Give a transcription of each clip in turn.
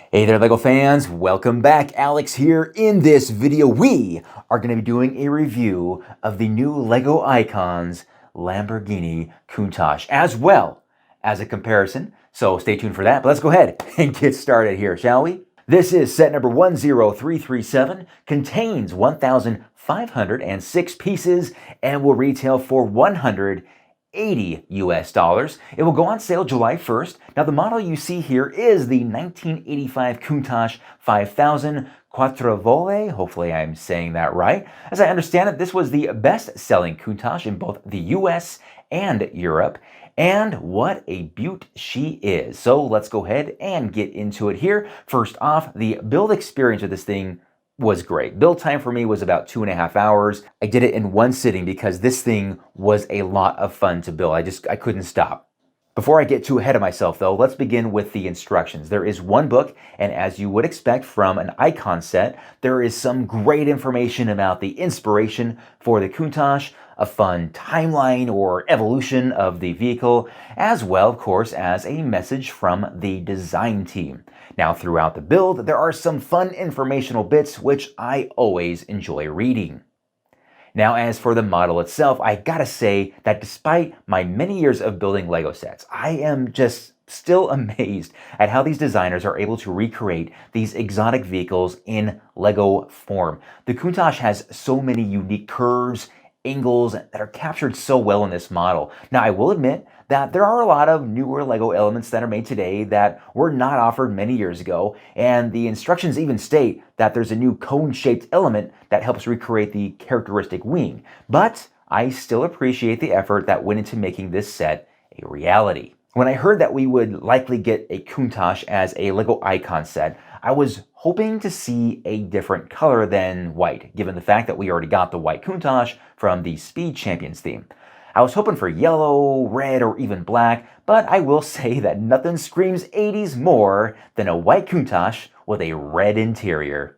Hey there, LEGO fans. Welcome back. Alex here. In this video, we are going to be doing a review of the new LEGO Icons Lamborghini Countach, as well as a comparison. So stay tuned for that. But let's go ahead and get started here, shall we? This is set number 10337, contains 1,506 pieces, and will retail for $180 US. It will go on sale July 1st. Now the model you see here is the 1985 Countach 5000 Quattrovolte. Hopefully I'm saying that right. As I understand it, this was the best-selling Countach in both the US and Europe. And what a beaut she is. So let's go ahead and get into it here. First off, the build experience of this thing was great. Build time for me was about 2.5 hours. I did it in one sitting because this thing was a lot of fun to build. I couldn't stop. Before I get too ahead of myself though, let's begin with the instructions. There is one book, and as you would expect from an icon set, there is some great information about the inspiration for the Countach, a fun timeline or evolution of the vehicle, as well, of course, as a message from the design team. Now, throughout the build, there are some fun informational bits which I always enjoy reading. Now, as for the model itself, I gotta say that despite my many years of building LEGO sets, I am just still amazed at how these designers are able to recreate these exotic vehicles in LEGO form. The Countach has so many unique curves, angles that are captured so well in this model. Now, I will admit that there are a lot of newer LEGO elements that are made today that were not offered many years ago, and the instructions even state that there's a new cone-shaped element that helps recreate the characteristic wing. But I still appreciate the effort that went into making this set a reality. When I heard that we would likely get a Countach as a LEGO Icon set, I was hoping to see a different color than white, given the fact that we already got the white Countach from the Speed Champions theme. I was hoping for yellow, red, or even black, but I will say that nothing screams 80s more than a white Countach with a red interior.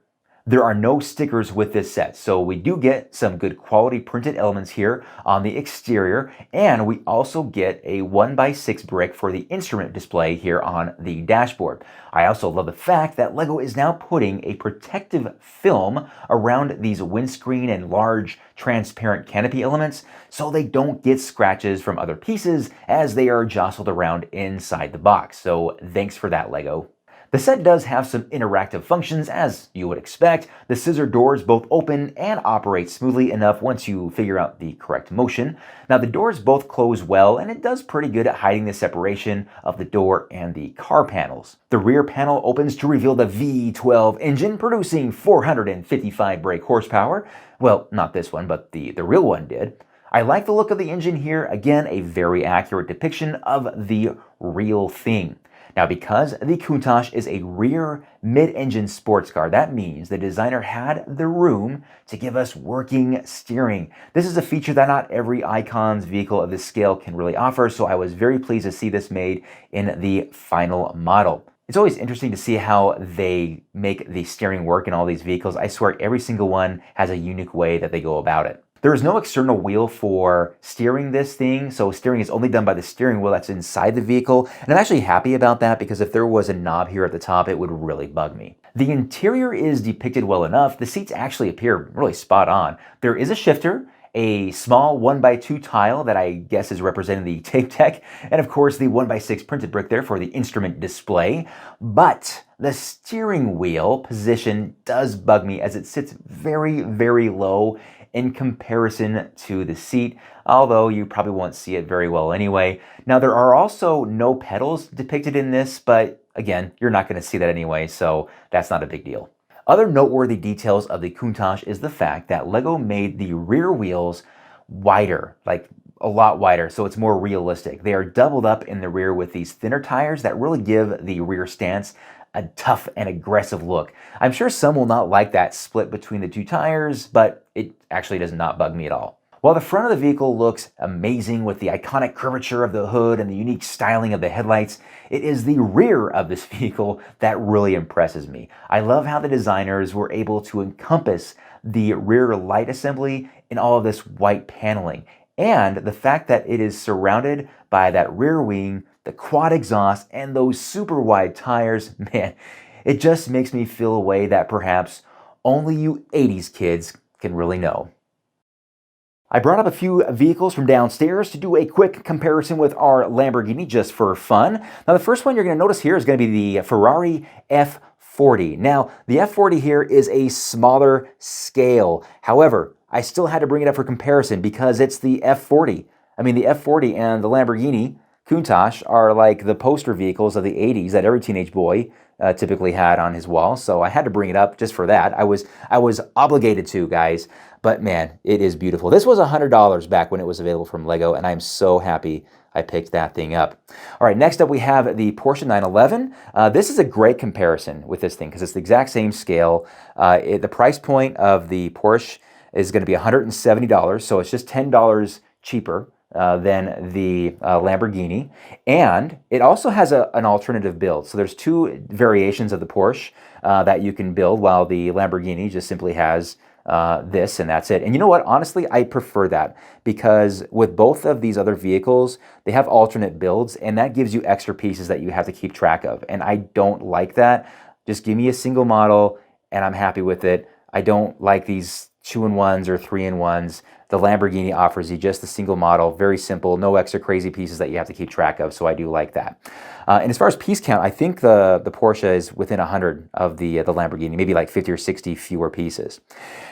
There are no stickers with this set, so we do get some good quality printed elements here on the exterior, and we also get a 1x6 brick for the instrument display here on the dashboard. I also love the fact that LEGO is now putting a protective film around these windscreen and large transparent canopy elements so they don't get scratches from other pieces as they are jostled around inside the box. So thanks for that, LEGO. The set does have some interactive functions, as you would expect. The scissor doors both open and operate smoothly enough once you figure out the correct motion. Now, the doors both close well, and it does pretty good at hiding the separation of the door and the car panels. The rear panel opens to reveal the V12 engine, producing 455 brake horsepower. Well, not this one, but the real one did. I like the look of the engine here. Again, a very accurate depiction of the real thing. Now, because the Countach is a rear mid-engine sports car, that means the designer had the room to give us working steering. This is a feature that not every Icons vehicle of this scale can really offer, so I was very pleased to see this made in the final model. It's always interesting to see how they make the steering work in all these vehicles. I swear every single one has a unique way that they go about it. There is no external wheel for steering this thing, so steering is only done by the steering wheel that's inside the vehicle, and I'm actually happy about that because if there was a knob here at the top, it would really bug me. The interior is depicted well enough. The seats actually appear really spot on. There is a shifter, a small 1x2 tile that I guess is representing the tape deck, and of course the 1x6 printed brick there for the instrument display. But the steering wheel position does bug me as it sits very, very low in comparison to the seat, although you probably won't see it very well anyway. Now, there are also no pedals depicted in this, but again, you're not going to see that anyway, so that's not a big deal. Other noteworthy details of the Countach is the fact that LEGO made the rear wheels wider, like a lot wider, so it's more realistic. They are doubled up in the rear with these thinner tires that really give the rear stance a tough and aggressive look. I'm sure some will not like that split between the two tires, but it actually does not bug me at all. While the front of the vehicle looks amazing with the iconic curvature of the hood and the unique styling of the headlights, it is the rear of this vehicle that really impresses me. I love how the designers were able to encompass the rear light assembly in all of this white paneling, and the fact that it is surrounded by that rear wing, the quad exhaust, and those super wide tires. Man, It just makes me feel a way that perhaps only you 80s kids can really know. I brought up a few vehicles from downstairs to do a quick comparison with our Lamborghini just for fun. Now the first one you're going to notice here is going to be the Ferrari F40. Now the F40 here is a smaller scale. However, I still had to bring it up for comparison because it's the F40. I mean, the F40 and the Lamborghini Countach are like the poster vehicles of the 80s that every teenage boy typically had on his wall. So I had to bring it up just for that. I was obligated to, guys. But man, it is beautiful. This was $100 back when it was available from Lego, and I'm so happy I picked that thing up. All right, next up we have the Porsche 911. This is a great comparison with this thing because it's the exact same scale. The price point of the Porsche is going to be $170, so it's just $10 cheaper than the Lamborghini, and it also has an alternative build. So there's two variations of the Porsche that you can build, while the Lamborghini just simply has this and that's it. And you know what? Honestly, I prefer that because with both of these other vehicles, they have alternate builds, and that gives you extra pieces that you have to keep track of. And I don't like that. Just give me a single model, and I'm happy with it. I don't like these 2-in-1s or 3-in-1s. The Lamborghini offers you just a single model, very simple, no extra crazy pieces that you have to keep track of, so I do like that. And as far as piece count, I think the Porsche is within 100 of the Lamborghini, maybe like 50 or 60 fewer pieces.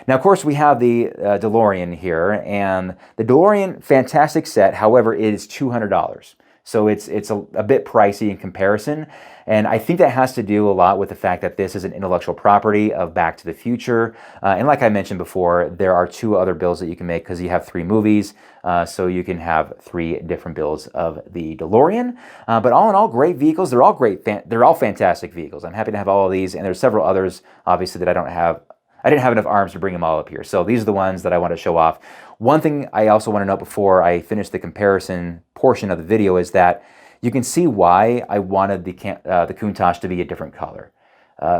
Now, of course, we have the DeLorean here, and the DeLorean, fantastic set, however, it is $200. So it's a bit pricey in comparison, and I think that has to do a lot with the fact that this is an intellectual property of Back to the Future. And like I mentioned before, there are 2 other builds that you can make because you have 3 movies, so you can have 3 different builds of the DeLorean. But all in all, great vehicles. They're all great. They're all fantastic vehicles. I'm happy to have all of these, and there's several others, obviously, that I don't have. I didn't have enough arms to bring them all up here. So these are the ones that I want to show off. One thing I also want to note before I finish the comparison portion of the video is that you can see why I wanted the Countach to be a different color.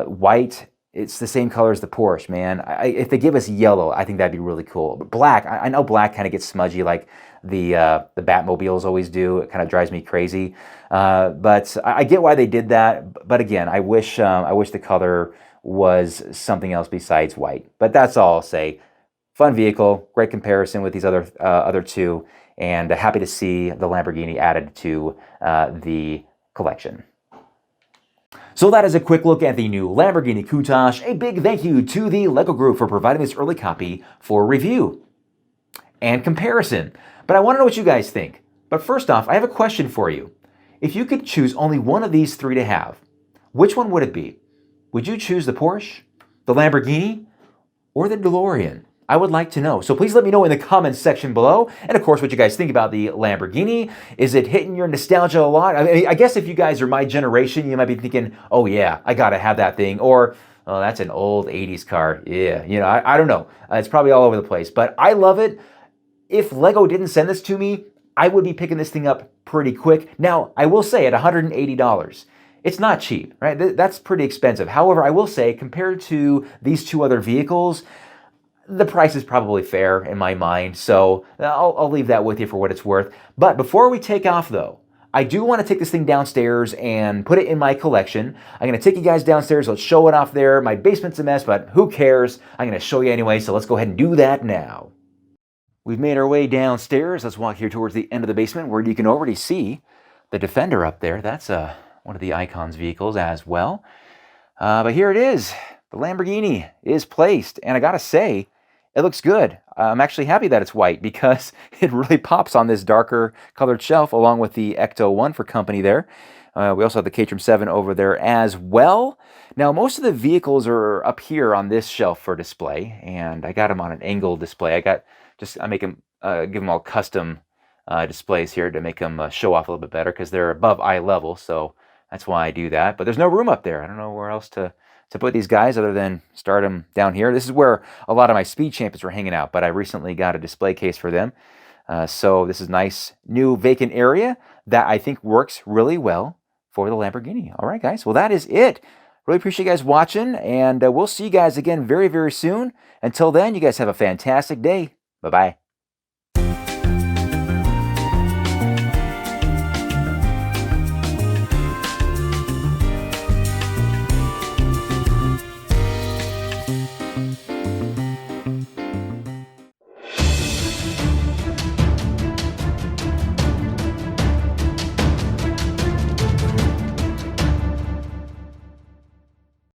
White, it's the same color as the Porsche, man. If they give us yellow, I think that'd be really cool. But black, I know black kind of gets smudgy like the Batmobiles always do. It kind of drives me crazy. But I get why they did that. But again, I wish the color was something else besides white. But that's all I'll say. Fun vehicle, great comparison with these other 2, and happy to see the Lamborghini added to the collection. So that is a quick look at the new Lamborghini Countach. A big thank you to the LEGO Group for providing this early copy for review and comparison. But I want to know what you guys think. But first off, I have a question for you. If you could choose only one of these 3 to have, which one would it be? Would you choose the Porsche, the Lamborghini, or the DeLorean? I would like to know. So please let me know in the comments section below. And of course, what you guys think about the Lamborghini. Is it hitting your nostalgia a lot? I mean, I guess if you guys are my generation, you might be thinking, oh yeah, I gotta have that thing. Or, oh, that's an old 80s car. Yeah, you know, I don't know. It's probably all over the place, but I love it. If Lego didn't send this to me, I would be picking this thing up pretty quick. Now, I will say at $180, it's not cheap, right? That's pretty expensive. However, I will say compared to these 2 other vehicles, the price is probably fair in my mind. So I'll leave that with you for what it's worth. But before we take off though, I do want to take this thing downstairs and put it in my collection. I'm going to take you guys downstairs. Let's show it off there. My basement's a mess, but who cares? I'm going to show you anyway. So let's go ahead and do that now. We've made our way downstairs. Let's walk here towards the end of the basement where you can already see the Defender up there. That's one of the Icons vehicles as well. But here it is. The Lamborghini is placed, and I gotta say, it looks good. I'm actually happy that it's white because it really pops on this darker colored shelf along with the Ecto 1 for company there. We also have the Caterham 7 over there as well. Now, most of the vehicles are up here on this shelf for display, and I got them on an angle display. I make them, give them all custom displays here to make them show off a little bit better because they're above eye level, so that's why I do that. But there's no room up there. I don't know where else to put these guys other than start them down here. This is where a lot of my Speed Champions were hanging out, but I recently got a display case for them. So this is nice new vacant area that I think works really well for the Lamborghini. All right, guys. Well, that is it. Really appreciate you guys watching, and we'll see you guys again very, very soon. Until then, you guys have a fantastic day. Bye-bye.